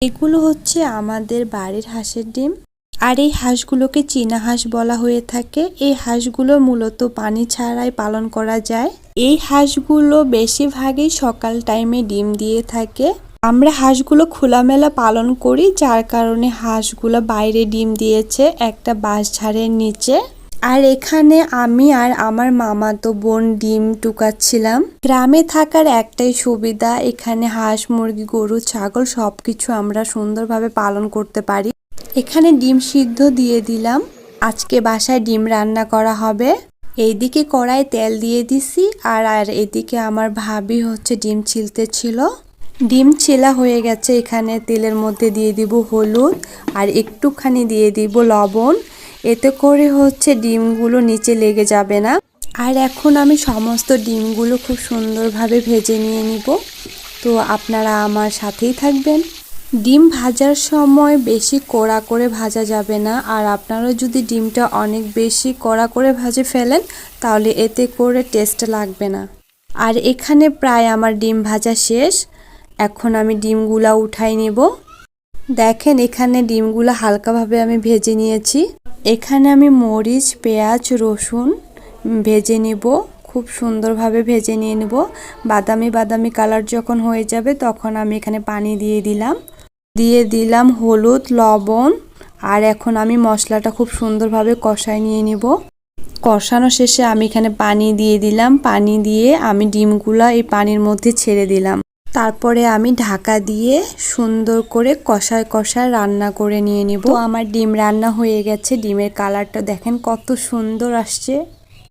এগুলো হচ্ছে আমাদের বাড়ির হাঁসের ডিম। আর এই হাঁসগুলোকে চীনা হাঁস বলা হয়ে থাকে। এই হাঁসগুলো মূলত পানি ছাড়াই পালন করা যায়। এই হাঁসগুলো বেশিরভাগই সকাল টাইমে ডিম দিয়ে থাকে। আমরা হাঁসগুলো খোলামেলা পালন করি, যার কারণে হাঁসগুলো বাইরে ডিম দিয়েছে একটা বাঁশঝাড়ের নিচে। আর এখানে আমি আর আমার মামাতো বোন ডিম টুকাচ্ছিলাম। গ্রামে থাকার একটাই সুবিধা, এখানে হাঁস মুরগি গরু ছাগল সবকিছু আমরা সুন্দরভাবে পালন করতে পারি। এখানে ডিম সিদ্ধ দিয়ে দিলাম। আজকে বাসায় ডিম রান্না করা হবে। এইদিকে কড়াই তেল দিয়ে দিছি, আর এদিকে আমার ভাবি হচ্ছে ডিম ছিলতে ছিল। ডিম ছেলা হয়ে গেছে। এখানে তেলের মধ্যে দিয়ে দিব হলুদ আর একটুখানি দিয়ে দিব লবণ। এতে করে হচ্ছে ডিমগুলো নিচে লেগে যাবে না। আর এখন আমি সমস্ত ডিমগুলো খুব সুন্দরভাবে ভেজে নিয়ে নিব। তো আপনারা আমার সাথেই থাকবেন। ডিম ভাজার সময় বেশি কড়া করে ভাজা যাবে না। আর আপনারা যদি ডিমটা অনেক বেশি কড়া করে ভাজে ফেলেন তাহলে এতে করে টেস্ট লাগবে না। আর এখানে প্রায় আমার ডিম ভাজা শেষ। এখন আমি ডিমগুলা উঠাই নিব। দেখেন এখানে ডিমগুলো হালকাভাবে আমি ভেজে নিয়েছি। এখানে আমি মরিচ পেঁয়াজ রসুন ভেজে নিব, খুব সুন্দরভাবে ভেজে নিয়ে নেব। বাদামি বাদামি কালার যখন হয়ে যাবে তখন আমি এখানে পানি দিয়ে দিলাম হলুদ লবণ। আর এখন আমি মশলাটা খুব সুন্দরভাবে কষায় নিয়ে নিব। কষানো শেষে আমি এখানে পানি দিয়ে দিলাম। পানি দিয়ে আমি ডিমগুলা এই পানির মধ্যে ছেড়ে দিলাম। তারপরে আমি ঢাকা দিয়ে সুন্দর করে কষায় কষায় রান্না করে নিয়ে নিব। তো আমার ডিম রান্না হয়ে গেছে। ডিমের কালারটা দেখেন কত সুন্দর আসছে।